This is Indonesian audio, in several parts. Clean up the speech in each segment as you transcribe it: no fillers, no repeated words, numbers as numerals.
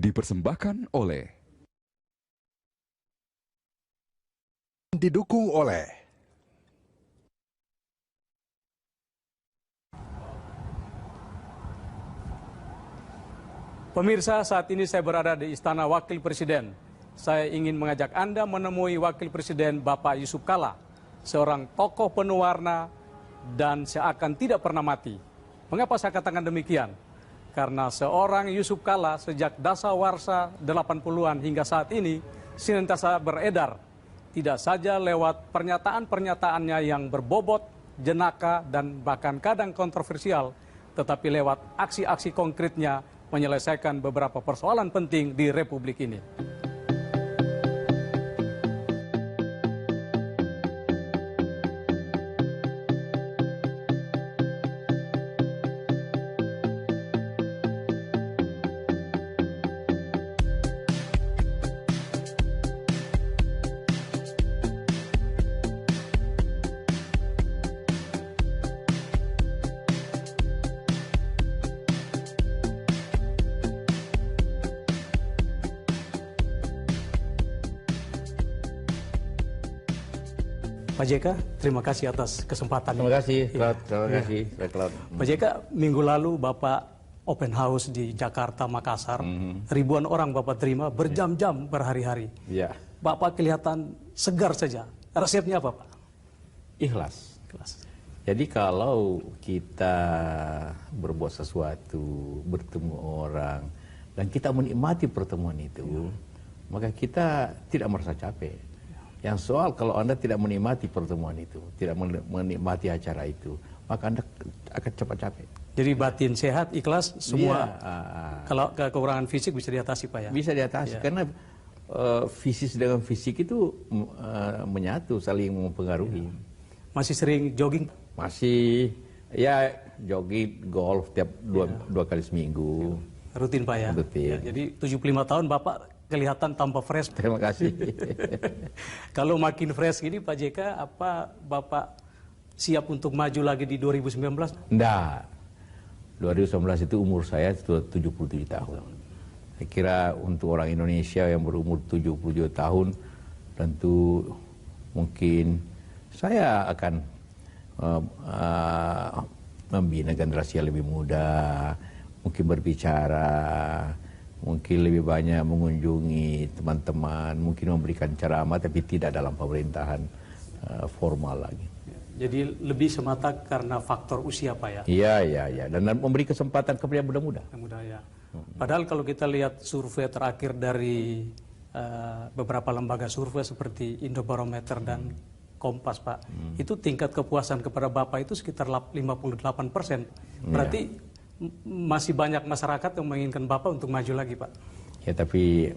Dipersembahkan oleh Didukung oleh Pemirsa, saat ini saya berada di Istana Wakil Presiden. Saya ingin mengajak Anda menemui Wakil Presiden Bapak Yusuf Kala, seorang tokoh penuh warna dan seakan tidak pernah mati. Mengapa saya katakan demikian? Karena seorang Yusuf Kala sejak dasawarsa 80-an hingga saat ini senantiasa beredar. Tidak saja lewat pernyataan-pernyataannya yang berbobot, jenaka, dan bahkan kadang kontroversial, tetapi lewat aksi-aksi konkretnya menyelesaikan beberapa persoalan penting di Republik ini. Pak JK, terima kasih atas kesempatan. Terima kasih, Claude. Terima kasih, Claude. Pak JK, minggu lalu Bapak open house di Jakarta, Makassar. Ribuan orang Bapak terima berjam-jam berhari-hari. Ya. Bapak kelihatan segar saja. Resepnya apa, Pak? Ikhlas. Ikhlas. Jadi kalau kita berbuat sesuatu, bertemu orang, dan kita menikmati pertemuan itu, maka kita tidak merasa capek. Yang soal kalau Anda tidak menikmati pertemuan itu, tidak menikmati acara itu, maka Anda akan cepat capek. Jadi batin sehat, ikhlas, semua. Ya, kalau kekurangan fisik bisa diatasi, Pak ya? bisa diatasi, karena fisik dengan fisik itu menyatu, saling mempengaruhi. Masih sering jogging? Masih, ya jogging, golf tiap dua kali seminggu. Rutin, Pak ya? Rutin. Ya, jadi 75 tahun Bapak kelihatan tambah fresh. Terima kasih. Kalau makin fresh gini Pak JK, apa Bapak siap untuk maju lagi di 2019? Enggak. 2019 itu umur saya sudah 77 tahun. Saya kira untuk orang Indonesia yang berumur 77 tahun, tentu mungkin saya akan membina generasi yang lebih muda, mungkin berbicara, mungkin lebih banyak mengunjungi teman-teman, mungkin memberikan ceramah, tapi tidak dalam pemerintahan formal lagi. Jadi lebih semata karena faktor usia, Pak ya? Iya. Dan memberi kesempatan kepada yang muda-muda. Ya. Padahal kalau kita lihat survei terakhir dari beberapa lembaga survei seperti Indobarometer dan Kompas, Pak, itu tingkat kepuasan kepada Bapak itu sekitar 58%. Berarti masih banyak masyarakat yang menginginkan Bapak untuk maju lagi, Pak. Ya, tapi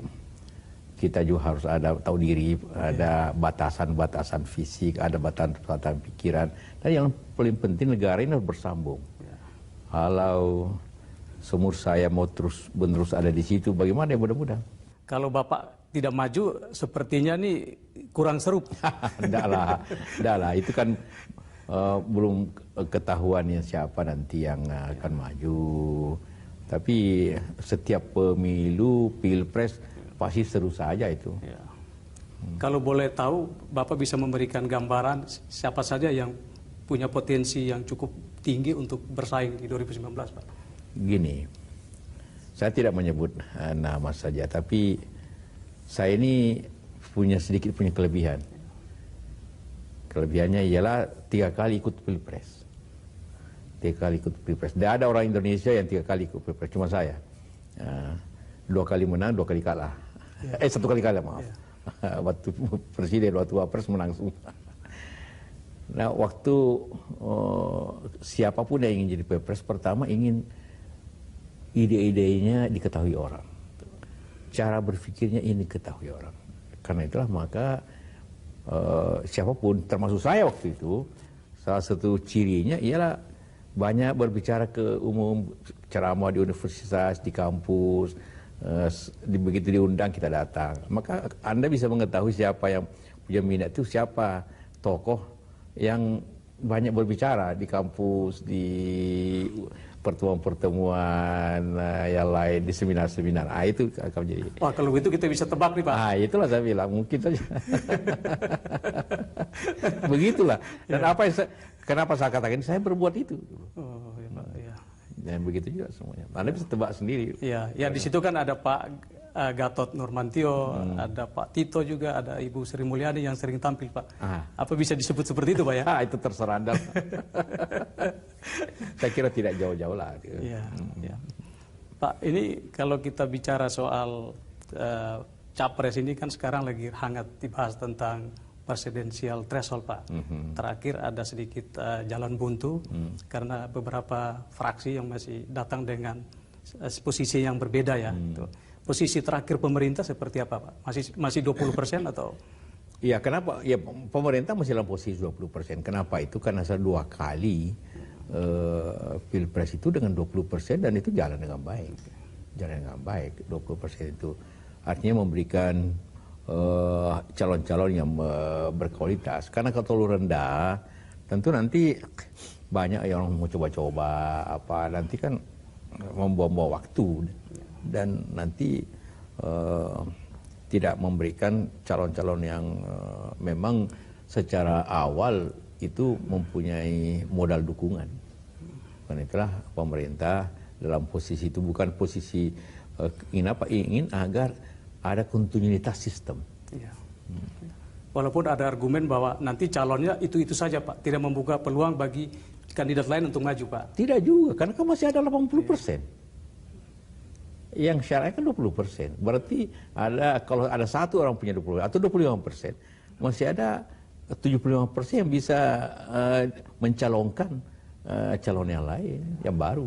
kita juga harus tahu diri, ada batasan-batasan fisik, ada batasan pikiran, dan yang paling penting negara ini harus bersambung. Kalau seumur saya mau terus-menerus ada di situ, bagaimana ya mudah-mudahan? Kalau Bapak tidak maju, sepertinya nih kurang seru. Enggak lah, itu kan belum ketahuannya siapa nanti yang akan maju. Tapi setiap pemilu, pilpres pasti seru saja itu. Kalau boleh tahu, Bapak bisa memberikan gambaran siapa saja yang punya potensi yang cukup tinggi untuk bersaing di 2019, Pak? Gini, saya tidak menyebut nama saja, tapi saya ini sedikit punya kelebihan. Kelebihannya ialah 3 kali ikut pilpres. 3 kali ikut pilpres. Tidak ada orang Indonesia yang 3 kali ikut pilpres, cuma saya. 2 kali menang, 2 kali kalah. 1 kali kalah, maaf. Waktu presiden, waktu wapres menang semua. Nah, waktu siapapun yang ingin jadi pilpres, pertama ingin ide-idenya diketahui orang. Cara berpikirnya ini diketahui orang. Karena itulah maka siapapun, termasuk saya waktu itu, salah satu cirinya ialah banyak berbicara ke umum, ceramah di universitas, di kampus, begitu diundang kita datang. Maka Anda bisa mengetahui siapa yang punya minat itu, siapa tokoh yang banyak berbicara di kampus, di pertemuan-pertemuan yang lain di seminar-seminar. Itu akan jadi. Wah, kalau begitu kita bisa tebak nih, Pak. Itulah saya bilang, mungkin saja. Begitulah. Dan kenapa saya katakan saya berbuat itu? Oh, ya, Pak. Ya. Dan begitu juga semuanya. Anda bisa tebak sendiri. Ya, ya di situ kan ada Pak Gatot Nurmantio, ada Pak Tito juga, ada Ibu Sri Mulyani yang sering tampil, Pak. Apa bisa disebut seperti itu, Pak ya? Itu terserah Anda. Saya kira tidak jauh-jauh lah. Ya, ya. Pak, ini kalau kita bicara soal capres ini kan sekarang lagi hangat dibahas tentang presidensial threshold, Pak. Terakhir ada sedikit jalan buntu karena beberapa fraksi yang masih datang dengan posisi yang berbeda ya. Posisi terakhir pemerintah seperti apa, Pak? Masih 20% atau? Iya, kenapa? Ya, pemerintah masih dalam posisi 20%. Kenapa itu? Karena saya 2 kali pilpres itu dengan 20% dan itu jalan dengan baik. Jalan dengan baik, 20% itu. Artinya memberikan calon-calon yang berkualitas. Karena kalau terlalu rendah, tentu nanti banyak yang mau coba-coba nanti kan membuang-buang waktu dan nanti tidak memberikan calon-calon yang memang secara awal itu mempunyai modal dukungan. Karena itulah pemerintah dalam posisi itu bukan posisi ingin agar ada kontinuitas sistem. Ya. Walaupun ada argumen bahwa nanti calonnya itu saja, Pak, tidak membuka peluang bagi kandidat lain untuk maju, Pak. Tidak juga, karena kan masih ada 80%. Yang syaratnya kan 20%. Berarti kalau ada satu orang punya 20 atau 25%, masih ada 75% yang bisa mencalonkan calon yang lain, yang baru.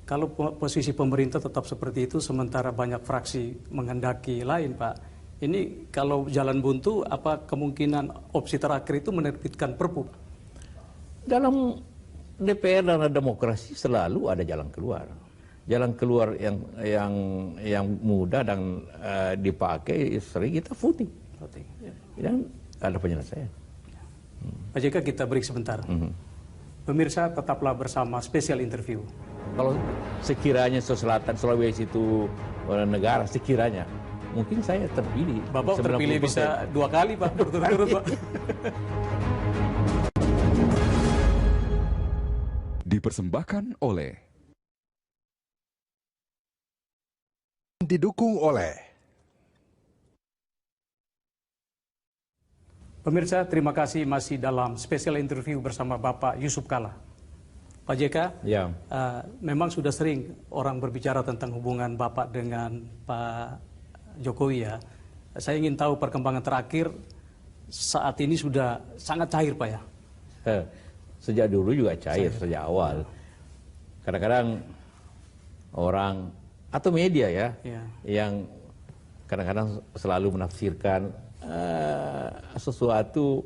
Kalau posisi pemerintah tetap seperti itu, sementara banyak fraksi menghendaki lain, Pak. Ini kalau jalan buntu, apa kemungkinan opsi terakhir itu menerbitkan Perpu, Pak? Dalam DPR dan demokrasi selalu ada jalan keluar. Jalan keluar yang mudah dan dipakai sering kita voting. Dan ada penyelesaian. Pak JK, kita break sebentar. Pemirsa, tetaplah bersama Special Interview. Kalau sekiranya Selatan Sulawesi itu negara, sekiranya mungkin saya terpilih. Bapak terpilih bisa 2 kali, Pak, berturut-turut, Pak. Dipersembahkan oleh didukung oleh Pemirsa, terima kasih masih dalam Special Interview bersama Bapak Yusuf Kalla. Pak JK, ya. Memang sudah sering orang berbicara tentang hubungan Bapak dengan Pak Jokowi ya. Saya ingin tahu perkembangan terakhir saat ini sudah sangat cair, Pak ya. Sejak dulu juga cair, sejak awal. Kadang-kadang orang atau media ya, yang kadang-kadang selalu menafsirkan sesuatu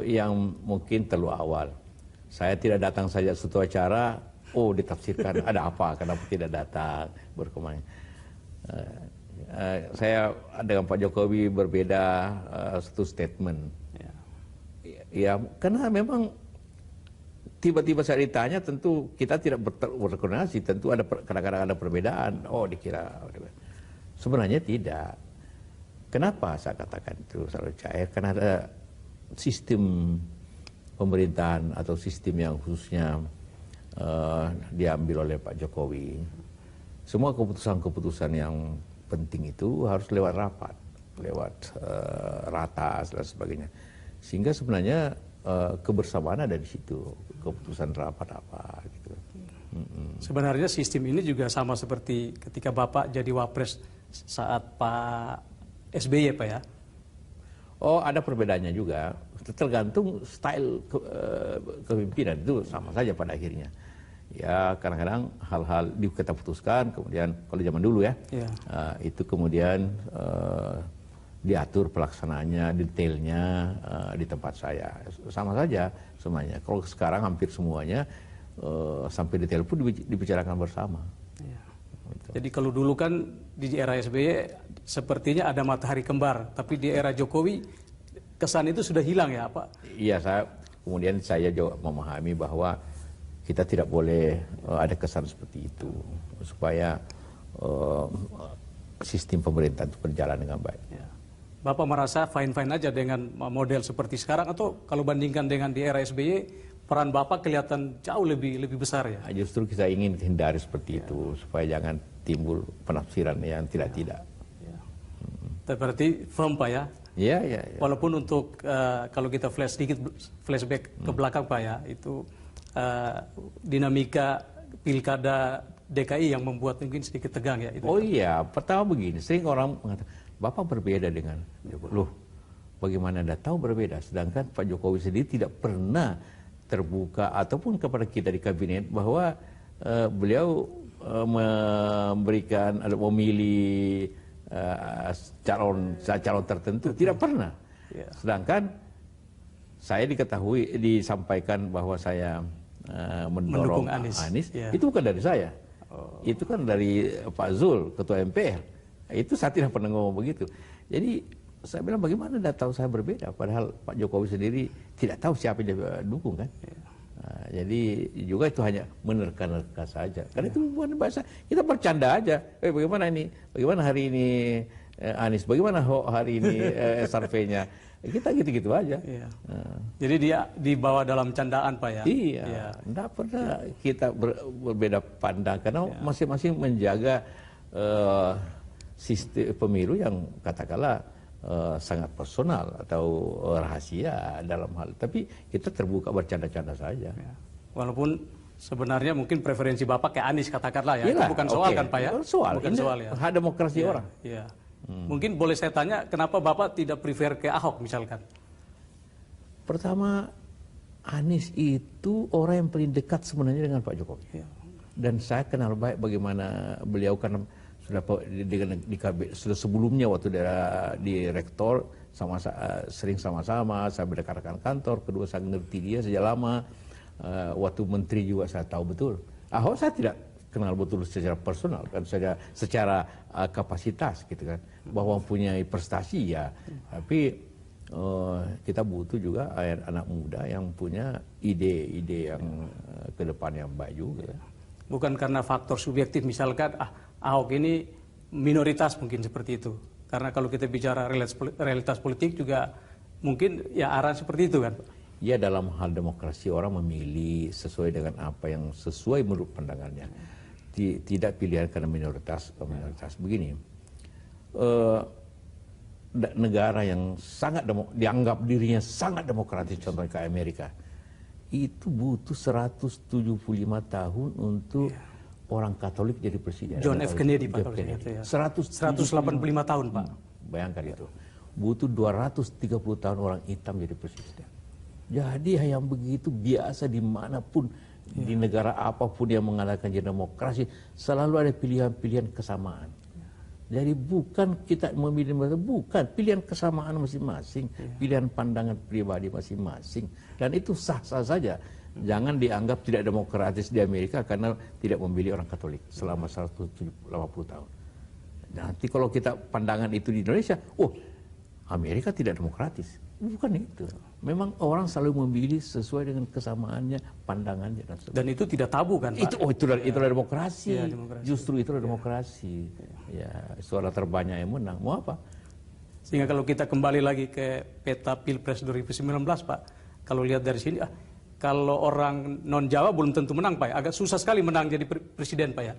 yang mungkin terlalu awal. Saya tidak datang saja suatu acara, ditafsirkan ada apa, kenapa tidak datang, berkembang. Saya dengan Pak Jokowi berbeda satu statement. Ya, karena memang tiba-tiba saya ditanya, tentu kita tidak berkoordinasi, tentu ada kadang-kadang ada perbedaan. Dikira sebenarnya tidak. Kenapa saya katakan itu selalu cair? Karena ada sistem pemerintahan atau sistem yang khususnya diambil oleh Pak Jokowi. Semua keputusan-keputusan yang penting itu harus lewat rapat, lewat ratas dan sebagainya. Sehingga sebenarnya kebersamaan ada di situ, keputusan rapat apa gitu. Sebenarnya sistem ini juga sama seperti ketika Bapak jadi wapres saat Pak SBY, Pak ya? Ada perbedaannya juga. Tergantung style kepemimpinan, itu sama saja pada akhirnya. Ya, kadang-kadang hal-hal kita putuskan, kemudian kalau zaman dulu ya, itu kemudian diatur pelaksanaannya, detailnya di tempat saya. Sama saja semuanya. Kalau sekarang hampir semuanya sampai detail pun dibicarakan bersama. Jadi kalau dulu kan di era SBY sepertinya ada matahari kembar, tapi di era Jokowi kesan itu sudah hilang ya, Pak? Iya, kemudian saya juga memahami bahwa kita tidak boleh ada kesan seperti itu, supaya sistem pemerintahan itu berjalan dengan baik. Ya. Bapak merasa fine-fine aja dengan model seperti sekarang, atau kalau bandingkan dengan di era SBY, peran Bapak kelihatan jauh lebih besar ya? Justru kita ingin hindari seperti itu, supaya jangan timbul penafsiran yang tidak-tidak. Ya. Berarti firm Pak ya? Ya. Walaupun untuk kalau kita flashback ke belakang Pak ya, itu dinamika pilkada DKI yang membuat mungkin sedikit tegang ya. Itu. Oh iya, pertama begini, sering orang mengatakan, Bapak berbeda dengan Jokowi. Loh, bagaimana Anda tahu berbeda? Sedangkan Pak Jokowi sendiri tidak pernah terbuka ataupun kepada kita di kabinet bahwa beliau memberikan atau memilih calon tertentu, tidak pernah. Yeah. Sedangkan saya disampaikan bahwa saya mendorong Anies, yeah. Itu bukan dari saya. Itu kan dari Pak Zul, Ketua MPR. Itu saya tidak pernah ngomong begitu. Jadi saya bilang, bagaimana Anda tahu saya berbeda? Padahal Pak Jokowi sendiri tidak tahu siapa yang dia dukung kan. Nah, jadi juga itu hanya menerka-nerka saja. Karena itu bukan bahasa, kita bercanda aja. Bagaimana ini? Bagaimana hari ini Anies? Bagaimana hari ini surveinya? Kita gitu-gitu aja. Iya. Jadi dia dibawa dalam candaan Pak ya? Iya. Tidak pernah kita berbeda pandang. Karena masing-masing menjaga sistem pemilu yang katakanlah sangat personal atau rahasia dalam hal, tapi kita terbuka bercanda-canda saja. Ya. Walaupun sebenarnya mungkin preferensi Bapak kayak Anies katakanlah ya, Yalah, itu bukan soal kan Pak ya? Bukan soal ya. Hak demokrasi orang. Iya. Mungkin boleh saya tanya, kenapa Bapak tidak prefer ke Ahok misalkan? Pertama, Anies itu orang yang paling dekat sebenarnya dengan Pak Jokowi. Ya. Dan saya kenal baik bagaimana beliau, karena sudah sebelumnya waktu di rektor sering sama-sama, saya berdekatkan kantor, kedua saya ngerti dia sejak lama, waktu menteri juga saya tahu betul. Ahok saya tidak kenal betul secara personal, kan secara kapasitas gitu kan, bahwa punya prestasi ya, tapi kita butuh juga anak muda yang punya ide-ide yang ke depan yang baik juga. Bukan karena faktor subjektif, misalkan Ahok ini minoritas mungkin seperti itu. Karena kalau kita bicara realitas politik juga mungkin ya arah seperti itu kan. Ya, dalam hal demokrasi orang memilih sesuai dengan apa yang sesuai menurut pandangannya. Tidak pilihan karena minoritas. Begini, negara yang sangat dianggap dirinya sangat demokratis, contohnya kayak Amerika, itu butuh 175 tahun untuk orang Katolik jadi presiden. John F. Kennedy Pak. 185 tahun Pak. Bayangkan itu. Butuh 230 tahun orang hitam jadi presiden. Jadi yang begitu biasa dimanapun, di negara apapun yang mengadakan demokrasi, selalu ada pilihan-pilihan kesamaan. Jadi bukan kita memilih, bukan pilihan kesamaan masing-masing, pilihan pandangan pribadi masing-masing, dan itu sah-sah saja. Jangan dianggap tidak demokratis di Amerika karena tidak memilih orang Katolik selama 180 tahun. Nanti kalau kita pandangan itu di Indonesia, Amerika tidak demokratis. Bukan itu. Memang orang selalu memilih sesuai dengan kesamaannya, pandangannya dan itu tidak tabu kan Pak? Itulah demokrasi. Ya, demokrasi. Justru itulah demokrasi. Ya, suara terbanyak yang menang. Mau apa? Sehingga kalau kita kembali lagi ke peta Pilpres 2019 Pak, kalau lihat dari sini, kalau orang non Jawa belum tentu menang Pak. Agak susah sekali menang jadi presiden Pak ya.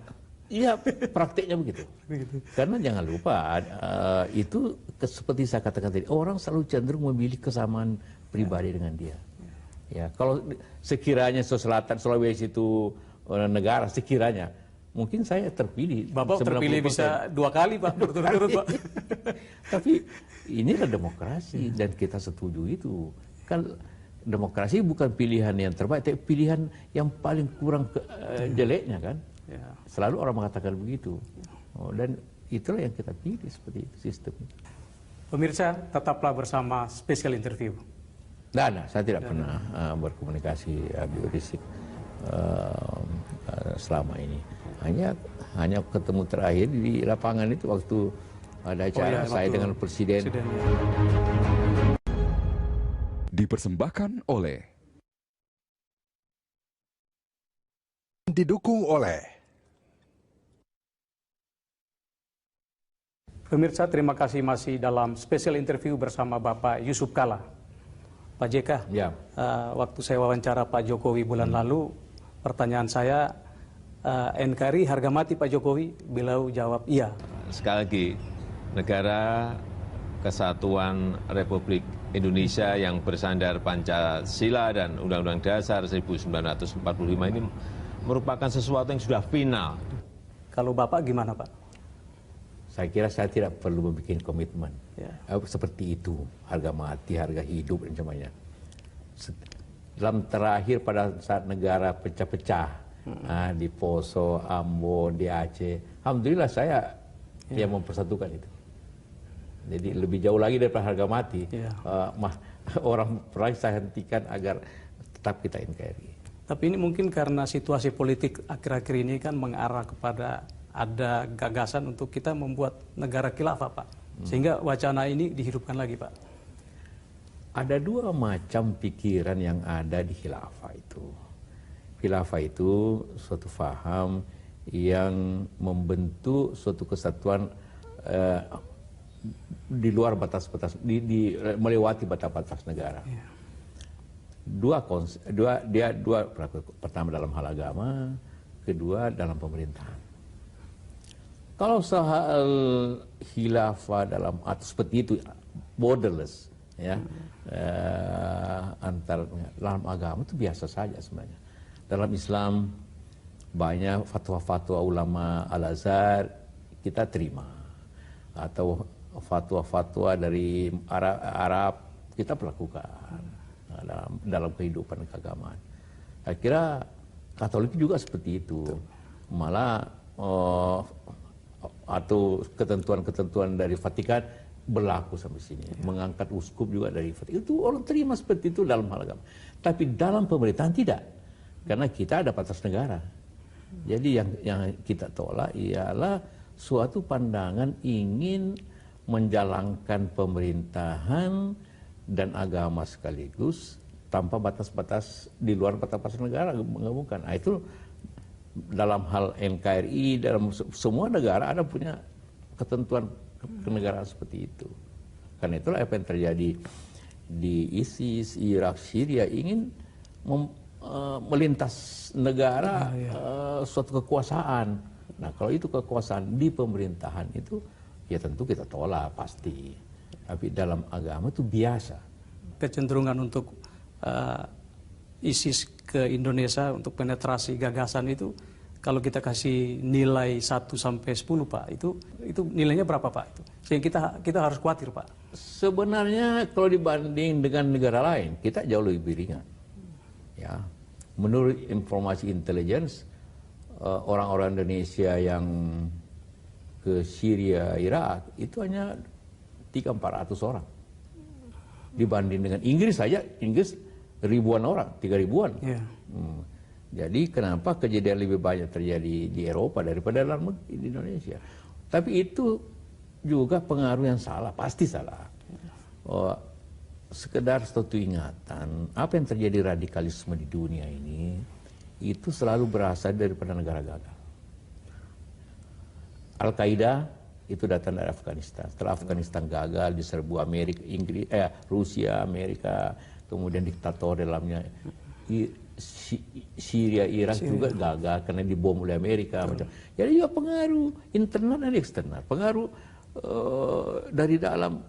Iya, praktiknya begitu. Karena jangan lupa, itu seperti saya katakan tadi, orang selalu cenderung memilih kesamaan pribadi dengan dia. Ya, kalau sekiranya Selatan, Sulawesi itu negara, sekiranya mungkin saya terpilih. Bapak 90%. Terpilih bisa 2 kali Pak, berturut-turut Pak. Tapi inilah demokrasi dan kita setuju itu. Kan demokrasi bukan pilihan yang terbaik, tapi pilihan yang paling kurang jeleknya kan. Ya. Selalu orang mengatakan begitu. Dan itulah yang kita pilih seperti itu sistemnya. Pemirsa, tetaplah bersama Special Interview. Nah, saya tidak pernah berkomunikasi Habib Rizik selama ini. Hanya ketemu terakhir di lapangan itu waktu ada acara saya dengan Presiden. Dipersembahkan oleh didukung oleh Pemirsa, terima kasih masih dalam spesial interview bersama Bapak Yusuf Kalla. Pak JK, Ya. Waktu saya wawancara Pak Jokowi bulan lalu, pertanyaan saya, NKRI harga mati Pak Jokowi? Beliau jawab iya. Sekali lagi, negara Kesatuan Republik Indonesia yang bersandar Pancasila dan Undang-Undang Dasar 1945 ini merupakan sesuatu yang sudah final. Kalau Bapak gimana Pak? Saya kira saya tidak perlu membuat komitmen Ya. seperti itu, harga mati, harga hidup dan sebagainya. Dalam terakhir pada saat negara pecah-pecah di Poso, Ambon, di Aceh, alhamdulillah saya yang mempersatukan itu. Jadi lebih jauh lagi daripada harga mati, orang perang saya hentikan agar tetap kita NKRI. Tapi ini mungkin karena situasi politik akhir-akhir ini kan mengarah kepada ada gagasan untuk kita membuat negara khilafah, Pak. Sehingga wacana ini dihidupkan lagi, Pak. Ada dua macam pikiran yang ada di khilafah itu. Khilafah itu suatu faham yang membentuk suatu kesatuan di luar batas-batas, melewati batas-batas negara. Ya. Dua pertama dalam hal agama, kedua dalam pemerintahan. Kalau soal khilafah dalam atau seperti itu borderless, ya, antar dalam agama itu biasa saja sebenarnya. Dalam Islam banyak fatwa-fatwa ulama Al-Azhar kita terima, atau fatwa-fatwa dari Arab kita lakukan dalam kehidupan keagamaan. Saya kira Katolik juga seperti itu, malah atau ketentuan-ketentuan dari Vatikan berlaku sampai sini. Mengangkat uskup juga dari Vatikan. Itu orang terima seperti itu dalam hal agama. Tapi dalam pemerintahan tidak. Karena kita ada batas negara. Jadi yang kita tolak ialah suatu pandangan ingin menjalankan pemerintahan dan agama sekaligus tanpa batas-batas di luar batas-batas negara. Bukan. Nah, itu dalam hal NKRI, dalam semua negara ada punya ketentuan kenegaraan seperti itu. Karena itulah apa yang terjadi di ISIS, Irak, Syria ingin melintas negara suatu kekuasaan. Nah, kalau itu kekuasaan di pemerintahan itu, ya tentu kita tolak pasti. Tapi dalam agama itu biasa. Kecenderungan untuk ISIS ke Indonesia untuk penetrasi gagasan itu, kalau kita kasih nilai 1 sampai 10 Pak, itu nilainya berapa Pak? Sehingga kita harus khawatir Pak. Sebenarnya kalau dibanding dengan negara lain, kita jauh lebih ringan. Ya, menurut informasi intelligence, orang-orang Indonesia yang ke Syria, Irak itu hanya 300-400 orang. Dibanding dengan Inggris saja, Inggris ribuan orang, 3 ribuan. Yeah. Jadi kenapa kejadian lebih banyak terjadi di Eropa daripada dalam di Indonesia? Tapi itu juga pengaruh yang salah, pasti salah. Sekedar suatu ingatan, apa yang terjadi radikalisme di dunia ini, itu selalu berasal daripada negara gagal. Al-Qaeda itu datang dari Afghanistan. Setelah Afghanistan gagal, diserbu Amerika, Inggris, Rusia, Amerika, kemudian diktator dalamnya. Syria, Irak juga gagal karena dibom oleh Amerika. Jadi juga pengaruh internal dan eksternal. Pengaruh dari dalam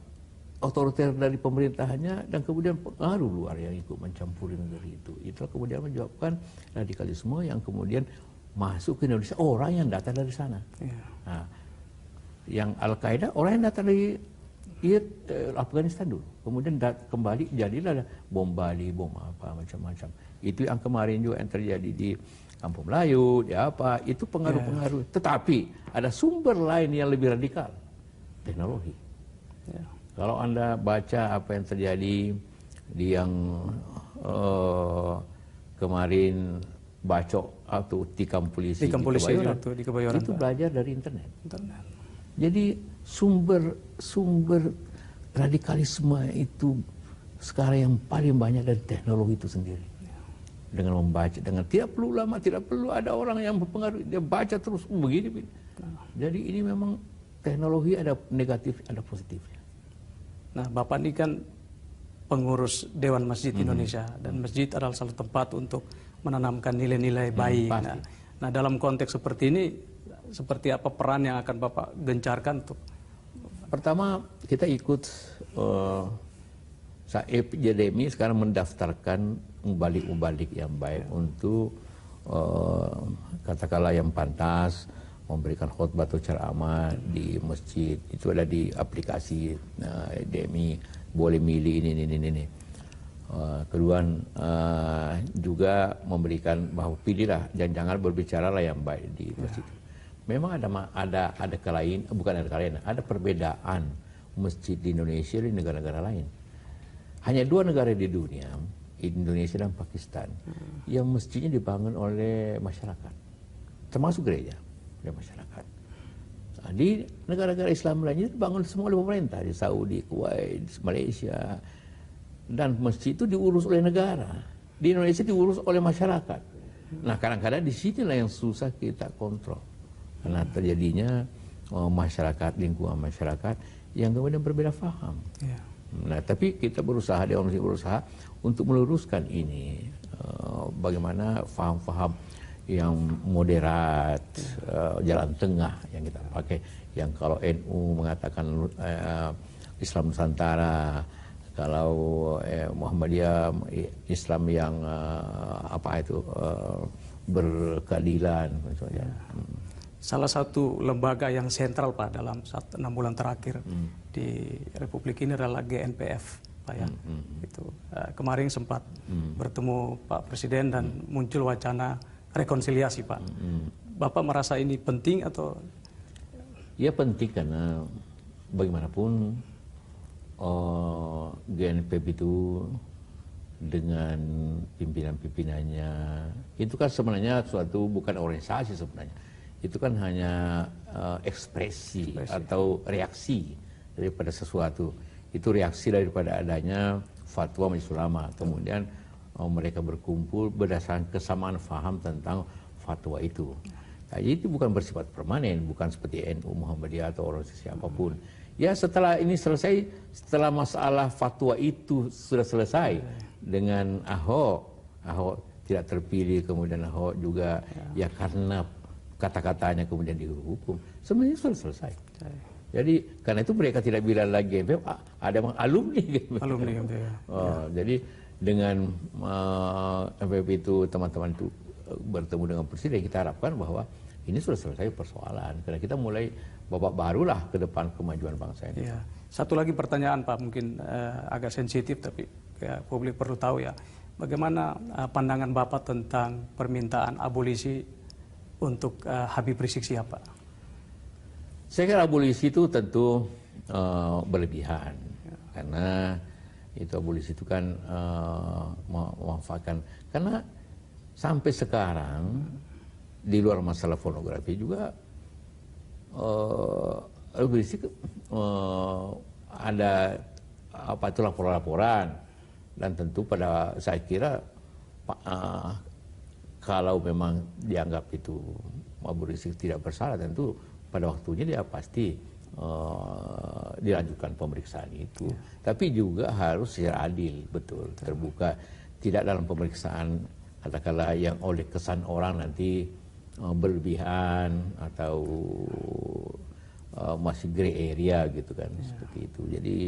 otoriter dari pemerintahannya dan kemudian pengaruh luar yang ikut mencampuri negara itu. Itulah kemudian menyebabkan radikalisme yang kemudian masuk ke Indonesia, orang yang datang dari sana. Nah, yang Al-Qaeda orang yang datang dari Afghanistan dulu, kemudian kembali jadilah bom Bali, bom apa macam-macam. Itu yang kemarin juga yang terjadi di Kampung Melayu, di apa, itu pengaruh-pengaruh. Tetapi ada sumber lain yang lebih radikal, teknologi. Kalau Anda baca apa yang terjadi di yang kemarin bacok atau tikam polisi di Kebayoran, itu belajar dari internet. Jadi sumber radikalisme itu sekarang yang paling banyak dari teknologi itu sendiri. dengan membaca, dengan tidak perlu ulama, tidak perlu ada orang yang berpengaruh, dia baca terus begini. Jadi ini memang teknologi ada negatif, ada positifnya. Nah, Bapak ini kan pengurus Dewan Masjid Indonesia, dan masjid adalah salah satu tempat untuk menanamkan nilai-nilai baik. Nah, dalam konteks seperti ini, seperti apa peran yang akan Bapak gencarkan untuk? Pertama, kita ikut JDMI sekarang mendaftarkan mubalik yang baik untuk katakanlah yang pantas memberikan khutbah atau ceramah di masjid. Itu ada di aplikasi DMI, boleh milih ini. Kedua juga memberikan bahwa pilihlah dan jangan berbicaralah yang baik di masjid. Memang ada ada perbedaan masjid di Indonesia dan negara-negara lain. Hanya 2 negara di dunia, Indonesia dan Pakistan, yang masjidnya dibangun oleh masyarakat, termasuk gereja oleh masyarakat. Nah, di negara-negara Islam lainnya dibangun semua oleh pemerintah, di Saudi, Kuwait, Malaysia, dan masjid itu diurus oleh negara. Di Indonesia diurus oleh masyarakat. Nah, kadang-kadang di sinilah yang susah kita kontrol, karena terjadinya lingkungan masyarakat yang kemudian berbeda paham. Nah, tapi kita Dewan Masjid berusaha untuk meluruskan ini, bagaimana faham-faham yang moderat, jalan tengah yang kita pakai. Yang kalau NU mengatakan Islam Nusantara, kalau Muhammadiyah Islam yang berkeadilan. Salah satu lembaga yang sentral Pak dalam 6 bulan terakhir di Republik ini adalah GNPF, Pak ya. Itu kemarin sempat bertemu Pak Presiden dan muncul wacana rekonsiliasi, Pak. Bapak merasa ini penting atau? Ya penting, karena bagaimanapun GNPF itu dengan pimpinan-pimpinannya itu kan sebenarnya suatu bukan organisasi sebenarnya. Itu kan hanya ekspresi atau reaksi daripada sesuatu. Itu reaksi daripada adanya fatwa Majelis Ulama. Kemudian mereka berkumpul berdasarkan kesamaan faham tentang fatwa itu. Nah, itu bukan bersifat permanen, bukan seperti NU, Muhammadiyah atau organisasi apapun. Ya, setelah ini selesai, setelah masalah fatwa itu sudah selesai dengan Ahok tidak terpilih, kemudian Ahok juga ya karena kata-katanya kemudian dihukum, sebenarnya sudah selesai. Jadi karena itu mereka tidak bilang lagi GNPF, ada alumni GNPF. Jadi dengan MPF itu teman-teman itu bertemu dengan Presiden, kita harapkan bahwa ini sudah selesai persoalan, karena kita mulai babak barulah ke depan kemajuan bangsa ini. Ya. Satu lagi pertanyaan Pak, mungkin agak sensitif tapi ya, publik perlu tahu ya, bagaimana pandangan Bapak tentang permintaan abolisi untuk Habib Rizik Syihab, Pak? Saya kira abolisi itu tentu berlebihan, karena itu abolisi itu kan memanfaatkan, karena sampai sekarang di luar masalah pornografi juga Habib Rizik ada laporan-laporan, dan tentu pada saya kira kalau memang dianggap itu Habib Rizik tidak bersalah, tentu pada waktunya dia pasti dilanjutkan pemeriksaan itu. Tapi juga harus secara adil, betul, terbuka. Tidak dalam pemeriksaan katakanlah yang oleh kesan orang nanti berlebihan atau masih gray area gitu kan, seperti itu. Jadi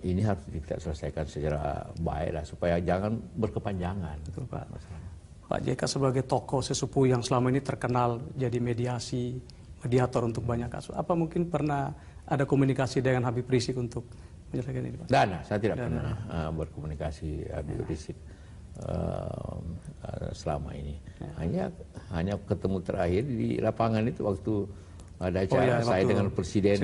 ini harus kita selesaikan secara baik lah, supaya jangan berkepanjangan. Betul, Pak. Pak JK sebagai tokoh sesepuh yang selama ini terkenal jadi mediator untuk banyak kasus, apa mungkin pernah ada komunikasi dengan Habib Rizik untuk menyelesaikan ini, Pak? Saya tidak pernah berkomunikasi Habib Rizik selama ini. Hanya ketemu terakhir di lapangan itu waktu ada acara saya dengan Presiden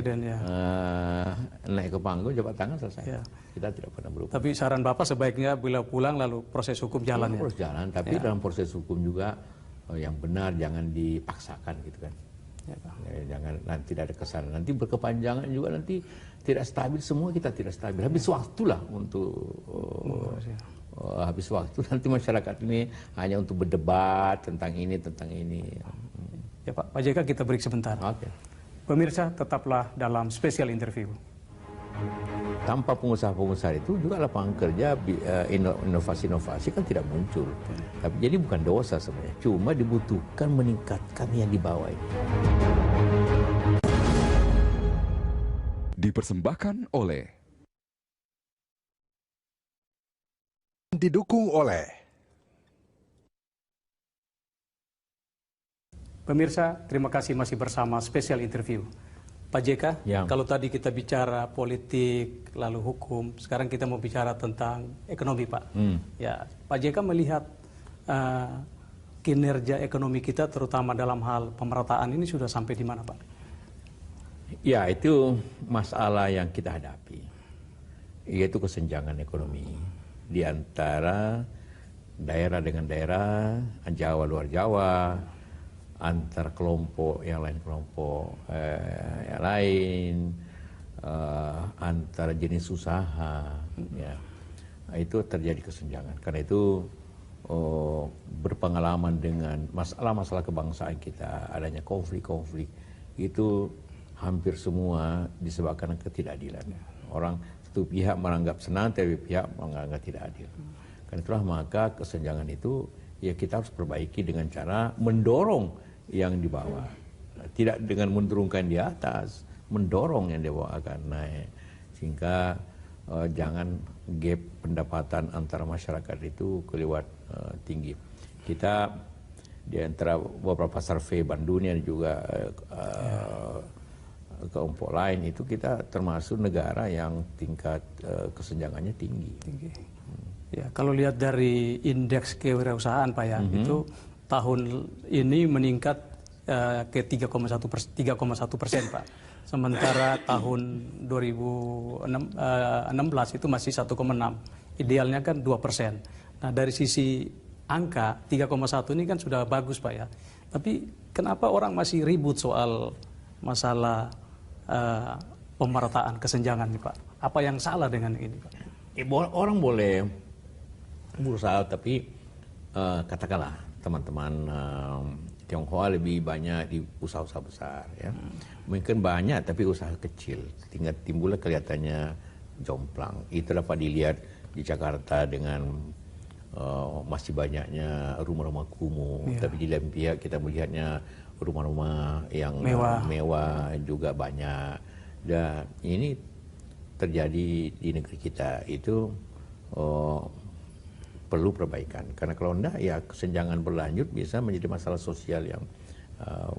naik ke panggung, jabat tangan, selesai. Kita tidak pernah berhubung. Tapi saran Bapak sebaiknya bila pulang lalu proses hukum jalan. Proses jalan, tapi dalam proses hukum juga yang benar, jangan dipaksakan gitu kan. Jangan nanti tidak ada kesan, nanti berkepanjangan juga, nanti tidak stabil, semua kita tidak stabil. Habis waktulah untuk habis waktu nanti masyarakat ini hanya untuk berdebat tentang ini, tentang ini. Ya Pak JK, kita break sebentar. Oke. Pemirsa, tetaplah dalam spesial interview. Tanpa pengusaha-pengusaha itu juga lapangan kerja, inovasi-inovasi kan tidak muncul. Tapi jadi bukan dosa sebenarnya, cuma dibutuhkan meningkatkan yang di bawah ini. Dipersembahkan oleh didukung oleh Pemirsa, terima kasih masih bersama spesial interview. Pak JK, Ya. kalau tadi kita bicara politik, lalu hukum, sekarang kita mau bicara tentang ekonomi, Pak. Ya, Pak JK melihat kinerja ekonomi kita, terutama dalam hal pemerataan ini sudah sampai di mana, Pak? Ya, itu masalah yang kita hadapi, yaitu kesenjangan ekonomi di antara daerah dengan daerah, Jawa luar Jawa, antar kelompok yang lain kelompok yang lain, antara jenis usaha, ya itu terjadi kesenjangan. Karena itu berpengalaman dengan masalah-masalah kebangsaan kita, adanya konflik-konflik itu hampir semua disebabkan ketidakadilan. Orang satu pihak menganggap senang, tapi pihak menganggap tidak adil. Karena itulah maka kesenjangan itu ya kita harus perbaiki dengan cara mendorong yang di bawah, tidak dengan menurunkan di atas, mendorong yang di bawah akan naik, sehingga jangan gap pendapatan antara masyarakat itu kelewat tinggi. Kita di antara beberapa survei Bank Dunia juga kelompok lain itu kita termasuk negara yang tingkat kesenjangannya tinggi. Ya, kalau lihat dari indeks kewirausahaan, Pak ya, itu tahun ini meningkat ke 3,1%, Pak. Sementara tahun 2016 itu masih 1,6. Idealnya kan 2%. Nah, dari sisi angka 3,1 ini kan sudah bagus, Pak ya. Tapi kenapa orang masih ribut soal masalah pemerataan kesenjangan nih, Pak? Apa yang salah dengan ini, Pak? Orang boleh berusaha, tapi katakanlah teman-teman Tionghoa lebih banyak di usaha-usaha besar, ya. Mungkin banyak tapi usaha kecil, tinggal timbullah kelihatannya jomplang. Itu dapat dilihat di Jakarta dengan masih banyaknya rumah-rumah kumuh, tapi di lain pihak kita melihatnya rumah-rumah yang mewah juga banyak. Dan ini terjadi di negeri kita itu perlu perbaikan, karena kalau enggak ya kesenjangan berlanjut bisa menjadi masalah sosial yang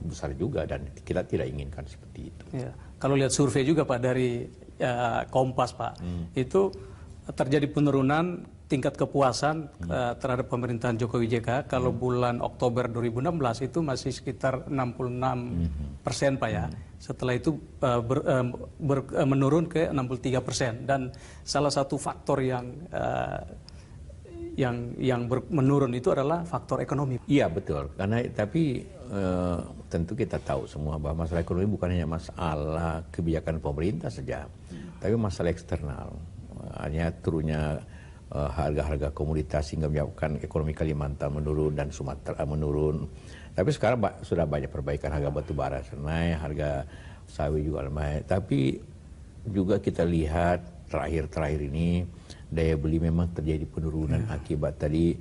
besar juga, dan kita tidak inginkan seperti itu. Ya. Kalau lihat survei juga Pak dari Kompas, Pak, itu terjadi penurunan tingkat kepuasan terhadap pemerintahan Jokowi JK. Kalau bulan Oktober 2016 itu masih sekitar 66%, Pak ya. Setelah itu menurun ke 63%, dan salah satu faktor yang menurun itu adalah faktor ekonomi. Iya betul, karena tapi tentu kita tahu semua bahwa masalah ekonomi bukan hanya masalah kebijakan pemerintah saja, tapi masalah eksternal. Hanya turunnya harga-harga komoditas sehingga menyebabkan ekonomi Kalimantan menurun dan Sumatera menurun. Tapi sekarang sudah banyak perbaikan, harga batu bara naik, harga sawit juga naik. Tapi juga kita lihat terakhir ini daya beli memang terjadi penurunan akibat tadi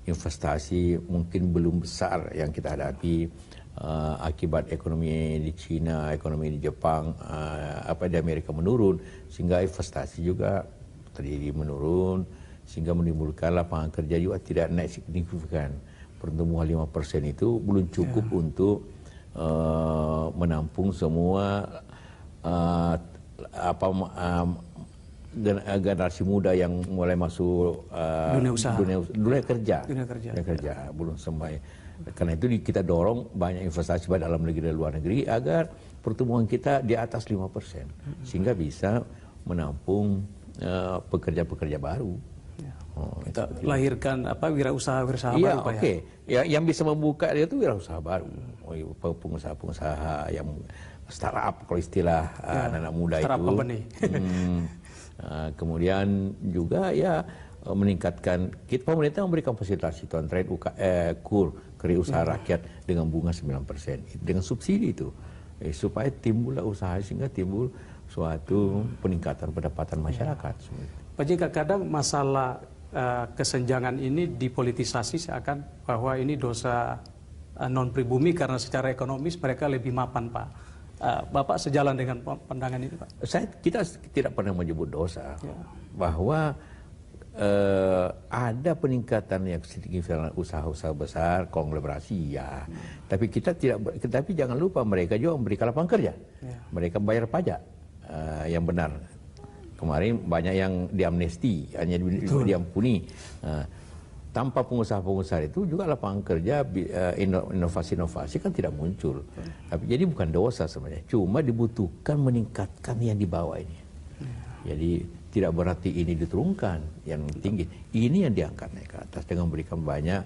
investasi mungkin belum besar yang kita hadapi akibat ekonomi di Cina, ekonomi di Jepang, di Amerika menurun, sehingga investasi juga terjadi menurun, sehingga menimbulkan lapangan kerja juga tidak naik signifikan. Pertumbuhan 5% itu belum cukup untuk menampung semua generasi muda yang mulai masuk dunia kerja belum sampai. Karena itu kita dorong banyak investasi baik dalam negeri dan luar negeri agar pertumbuhan kita di atas 5%, sehingga bisa menampung pekerja-pekerja baru. Kita lahirkan wirausaha baru, Pak ya. Yang bisa membuka itu wirausaha baru, pengusaha-pengusaha yang startup kalau istilah anak-anak muda startup itu. company. Kemudian juga ya meningkatkan, pemerintah memberikan fasilitasi Tuan Trade KUR, Kredit Usaha Rakyat dengan bunga 9%, dengan subsidi itu, supaya timbullah usaha sehingga timbul suatu peningkatan pendapatan masyarakat. Pak JK, kadang masalah kesenjangan ini dipolitisasi seakan bahwa ini dosa non pribumi karena secara ekonomis mereka lebih mapan, Pak. Bapak sejalan dengan pandangan ini, Pak? Kita tidak pernah menyebut dosa, bahwa ada peningkatan yang signifikan usaha-usaha besar, konglomerasi, ya. Tapi kita tidak. Tapi jangan lupa mereka juga memberikan lapangan kerja. Mereka bayar pajak yang benar. Kemarin banyak yang diamnesti, hanya diampuni. Tanpa pengusaha-pengusaha itu juga lapangan kerja, inovasi-inovasi kan tidak muncul. Tapi jadi bukan dosa sebenarnya, cuma dibutuhkan meningkatkan yang di bawah ini. Jadi tidak berarti ini diturunkan yang tinggi, ini yang diangkat naik ke atas dengan memberikan banyak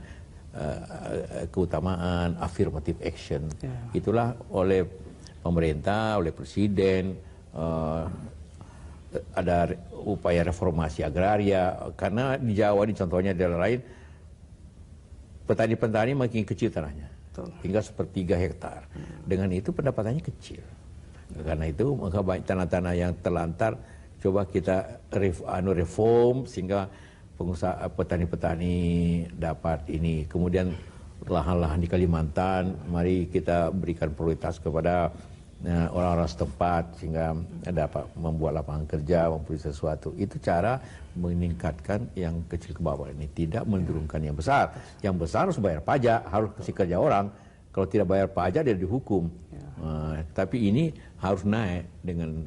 keutamaan, affirmative action. Itulah oleh pemerintah, oleh presiden, ada upaya reformasi agraria, karena di Jawa ini contohnya daerah lain petani-petani makin kecil tanahnya, tinggal 1/3 hektar. Dengan itu pendapatannya kecil. Karena itu maka banyak tanah-tanah yang terlantar coba kita reform sehingga pengusaha petani-petani dapat ini. Kemudian lahan-lahan di Kalimantan, mari kita berikan prioritas kepada orang-orang setempat sehingga dapat membuat lapangan kerja, mempunyai sesuatu. Itu cara meningkatkan yang kecil ke bawah ini, tidak menurunkan yang besar. Yang besar harus bayar pajak, harus kasih kerja orang. Kalau tidak bayar pajak dia dihukum. Tapi ini harus naik dengan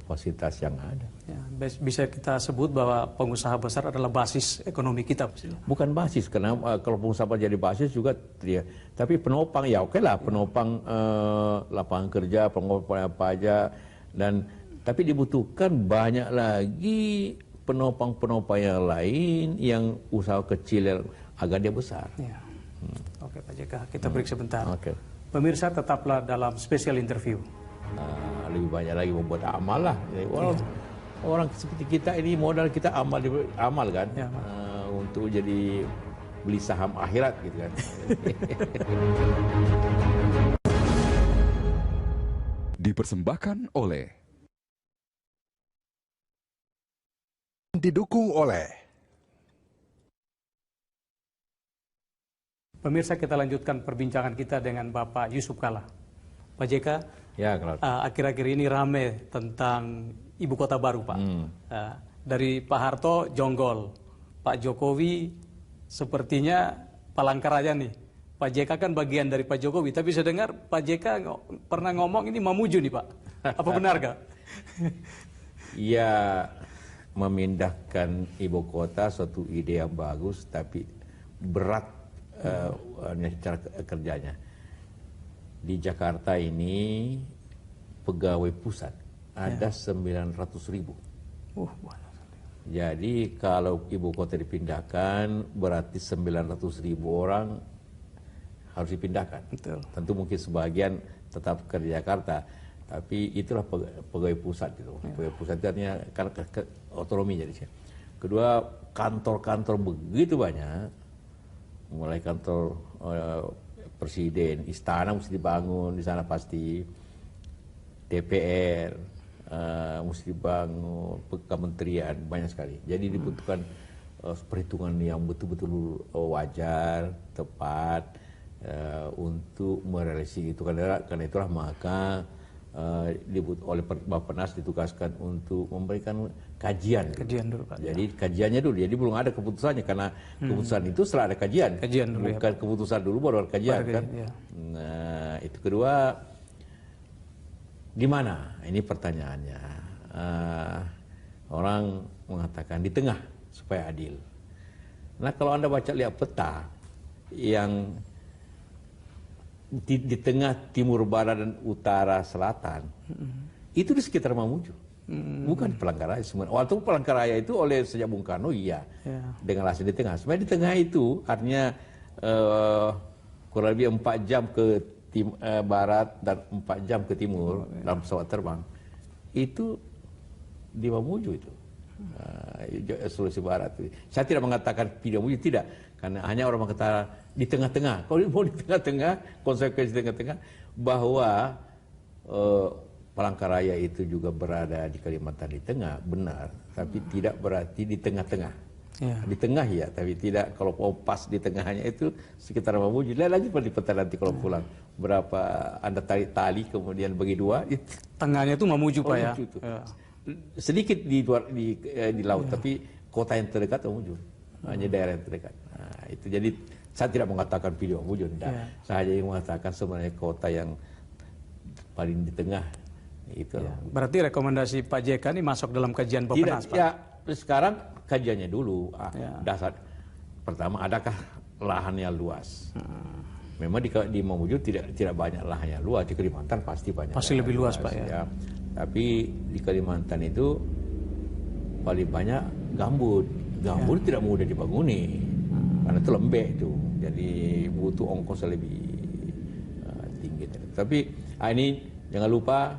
fasilitas yang ada. Bisa kita sebut bahwa pengusaha besar adalah basis ekonomi kita. Bukan basis, karena kalau pengusaha jadi basis juga, tapi penopang ya oke lah, penopang lapangan kerja, penopang pajak, tapi dibutuhkan banyak lagi penopang-penopang yang lain yang usaha kecil yang agar dia besar. Oke Pak JK, kita break sebentar. Pemirsa tetaplah dalam special interview. Lebih banyak lagi membuat amal lah. Orang seperti kita ini modal kita amal kan, untuk jadi beli saham akhirat gitu kan. Dipersembahkan oleh didukung oleh pemirsa. Kita lanjutkan perbincangan kita dengan Bapak Yusuf Kalla. Pak JK, akhir-akhir ini rame tentang ibu kota baru, Pak. Dari Pak Harto jonggol, Pak Jokowi sepertinya Palangkaraya nih. Pak JK kan bagian dari Pak Jokowi, tapi saya dengar Pak JK pernah ngomong ini Mamuju nih, Pak. Apa benar gak? Ya, memindahkan ibu kota suatu ide yang bagus, tapi berat cara kerjanya. Di Jakarta ini pegawai pusat ada 900.000. Jadi kalau ibu kota dipindahkan berarti 900.000 orang harus dipindahkan. Betul. Tentu mungkin sebagian tetap kerja Jakarta, tapi itulah pegawai pusat gitu. Pegawai pusat itu artinya karena otonomi jadi. Kedua, kantor-kantor begitu banyak, mulai kantor presiden, istana mesti dibangun di sana pasti, DPR mesti dibangun, kementerian banyak sekali. Jadi dibutuhkan perhitungan yang betul-betul wajar, tepat untuk merealisasi itu. Karena itulah maka oleh Bappenas ditugaskan untuk memberikan kajian dulu, Pak. Jadi kajiannya dulu, jadi belum ada keputusannya karena keputusan itu setelah ada kajian dulu, bukan keputusan dulu baru ada kajian kan. Nah itu. Kedua, di mana? Ini pertanyaannya. Orang mengatakan di tengah supaya adil. Nah kalau Anda lihat peta yang di tengah, timur, barat, dan utara, selatan, itu di sekitar Mamuju, bukan Palangkaraya. Waktu Palangkaraya itu oleh sejak Bung Karno, dengan langsung di tengah. Sebenarnya di tengah itu artinya kurang lebih 4 jam ke barat dan 4 jam ke timur dalam pesawat terbang. Itu di Mamuju itu. Sulawesi Barat. Saya tidak mengatakan tidak wujud, tidak, karena hanya orang mengatakan di tengah-tengah. Kalau mau di tengah-tengah, konsekuensi di tengah-tengah, bahwa Palangkaraya itu juga berada di Kalimantan di tengah, benar, tapi tidak berarti di tengah-tengah. Ya. Di tengah ya, tapi tidak kalau mau pas di tengahnya itu sekitar Mamuju. Lihat lagi di peta nanti kalau pulang berapa Anda tarik tali kemudian bagi dua. Tengahnya itu Mamuju Pak ya. Ya. Sedikit di luar di laut, tapi kota yang terdekat Mamuju, hanya daerah yang terdekat. Nah, itu jadi saya tidak mengatakan pilih Mamuju, tidak. Saya hanya mengatakan sebenarnya kota yang paling di tengah. Itu. Berarti rekomendasi Pak JK ini masuk dalam kajian Bapenas, Pak? Ya, sekarang kajiannya dulu. Dasar pertama, adakah lahan yang luas? Memang di Mamuju tidak banyak lahan yang luas. Di Kalimantan pasti banyak. Pasti lebih luas, Pak ya. Tapi di Kalimantan itu paling banyak gambut. Gambut tidak mudah dibanguni karena itu lembek itu. Jadi butuh ongkos lebih tinggi. Tapi ini jangan lupa,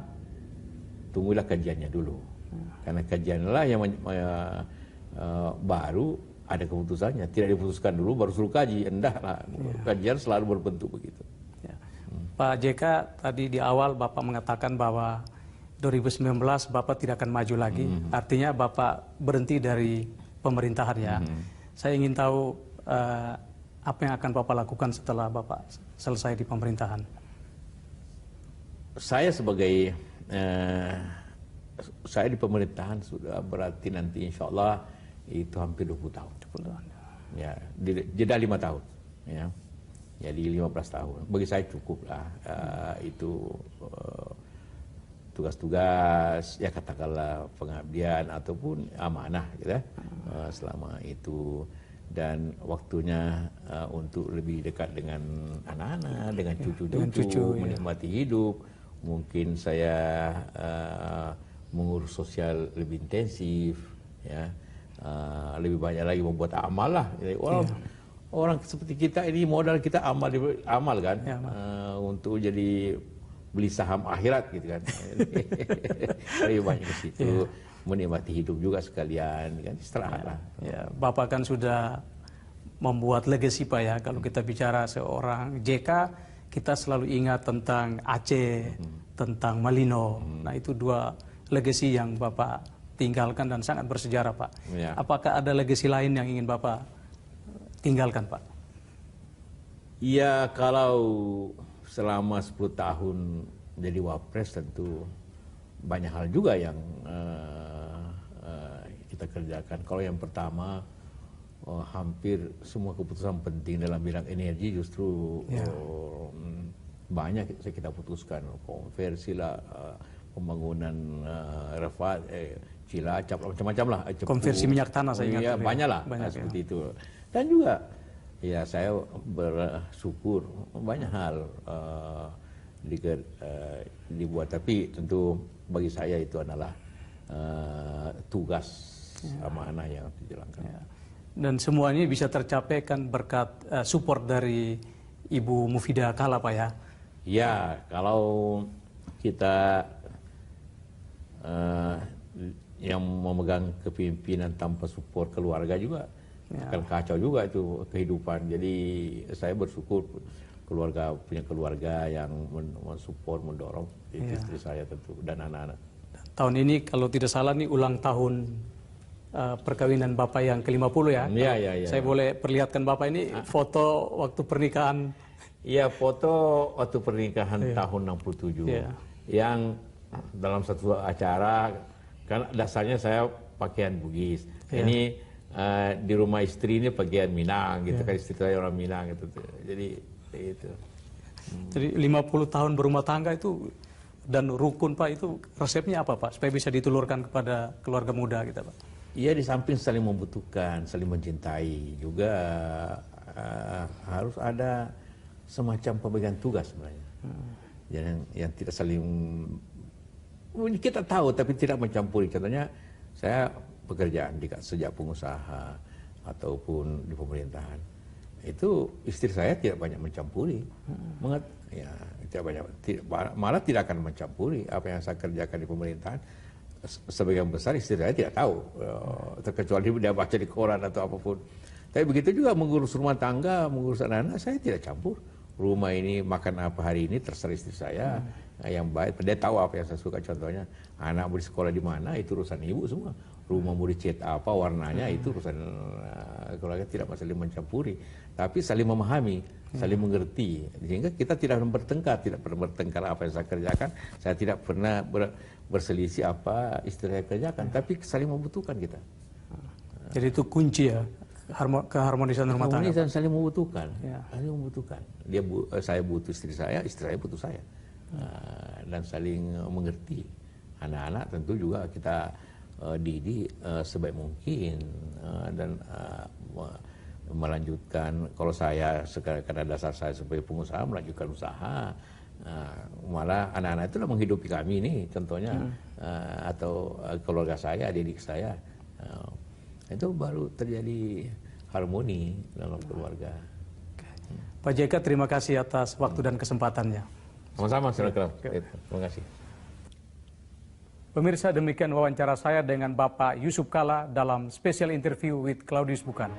tunggulah kajiannya dulu, karena kajianlah yang baru ada keputusannya. Tidak diputuskan dulu baru suruh kaji, endahlah. Kajian selalu berbentuk begitu. Ya. Pak JK, tadi di awal Bapak mengatakan bahwa 2019 Bapak tidak akan maju lagi, artinya Bapak berhenti dari pemerintahan ya. Saya ingin tahu apa yang akan Bapak lakukan setelah Bapak selesai di pemerintahan. Saya sebagai saya di pemerintahan sudah berarti nanti insya Allah itu hampir 20 tahun. Ya, jeda 5 tahun. Ya, jadi 15 tahun. Bagi saya cukup lah. Itu tugas-tugas, ya katakanlah pengabdian ataupun amanah, gitu ya. Selama itu. Dan waktunya untuk lebih dekat dengan anak-anak, dengan cucu-cucu, menikmati hidup. Mungkin saya mengurus sosial lebih intensif, ya, lebih banyak lagi membuat amal lah. Jadi orang seperti kita ini modal kita amal kan, untuk jadi beli saham akhirat gitu kan. Lebih banyak ke situ, menikmati hidup juga sekalian, kan istirahat lah. Ya, Bapak kan sudah membuat legacy Pak ya. Kalau kita bicara seorang JK, kita selalu ingat tentang Aceh, tentang Malino. Nah, itu dua legacy yang Bapak tinggalkan dan sangat bersejarah, Pak. Ya. Apakah ada legacy lain yang ingin Bapak tinggalkan, Pak? Iya, kalau selama 10 tahun jadi wapres tentu banyak hal juga yang kita kerjakan. Kalau yang pertama, hampir semua keputusan penting dalam bidang energi justru banyak kita putuskan. Konversi lah, pembangunan Cilacap, macam-macam lah. Konversi minyak tanah saya ingat. Ya, banyak lah, seperti itu. Dan juga ya saya bersyukur banyak hal dibuat, tapi tentu bagi saya itu adalah tugas amanah yang dijalankan. Ya. Dan semuanya bisa tercapai kan berkat support dari Ibu Mufidah Kala, Pak ya? Ya, kalau kita yang memegang kepemimpinan tanpa support keluarga juga akan kacau juga itu kehidupan. Jadi saya bersyukur punya keluarga yang mensupport, mendorong istri saya tentu dan anak-anak. Tahun ini kalau tidak salah nih ulang tahun perkawinan Bapak yang ke-50 ya. Iya. Saya boleh perlihatkan Bapak ini foto waktu pernikahan. Iya, foto waktu pernikahan tahun 67. Yang dalam satu acara, kan dasarnya saya pakaian Bugis. Ini di rumah istri ini pakaian Minang gitu kan, istri saya orang Minang gitu. Jadi itu. Jadi 50 tahun berumah tangga itu dan rukun Pak, itu resepnya apa Pak supaya bisa ditulurkan kepada keluarga muda kita Pak? Iya, di samping saling membutuhkan, saling mencintai juga harus ada semacam pemegang tugas sebenarnya. Yang tidak saling, kita tahu tapi tidak mencampuri. Contohnya saya pekerjaan sejak pengusaha ataupun di pemerintahan, itu istri saya tidak banyak mencampuri. Tidak banyak, malah tidak akan mencampuri apa yang saya kerjakan di pemerintahan. sebagian besar istri saya tidak tahu, terkecuali dia baca di koran atau apapun. Tapi begitu juga mengurus rumah tangga, mengurus anak-anak, saya tidak campur. Rumah ini makan apa hari ini terserah istri saya. Yang baik, dia tahu apa yang saya suka. Contohnya, anak mau di sekolah di mana, itu urusan ibu semua. Rumah mau dicat apa, warnanya, itu urusan keluarga, tidak masalah mencampuri. Tapi saling memahami, saling mengerti. Sehingga kita tidak bertengkar, tidak pernah bertengkar apa yang saya kerjakan. Saya tidak pernah berselisih apa istri saya kerjakan, tapi saling membutuhkan kita. Jadi itu kunci ya, keharmonisan rumah tangga. Harmonisan, saling membutuhkan, Ya. saling membutuhkan. Saya butuh istri saya butuh saya, dan saling mengerti. Anak-anak tentu juga kita didik sebaik mungkin, dan melanjutkan. Kalau saya karena dasar saya sebagai pengusaha melanjutkan usaha, malah anak-anak itu menghidupi kami ini contohnya, atau keluarga saya, adik saya, itu baru terjadi harmoni dalam keluarga. Pak JK, terima kasih atas waktu dan kesempatannya. Sama-sama, silakan. Terima kasih. Pemirsa, demikian wawancara saya dengan Bapak Yusuf Kalla dalam special interview with Claudius Bukan.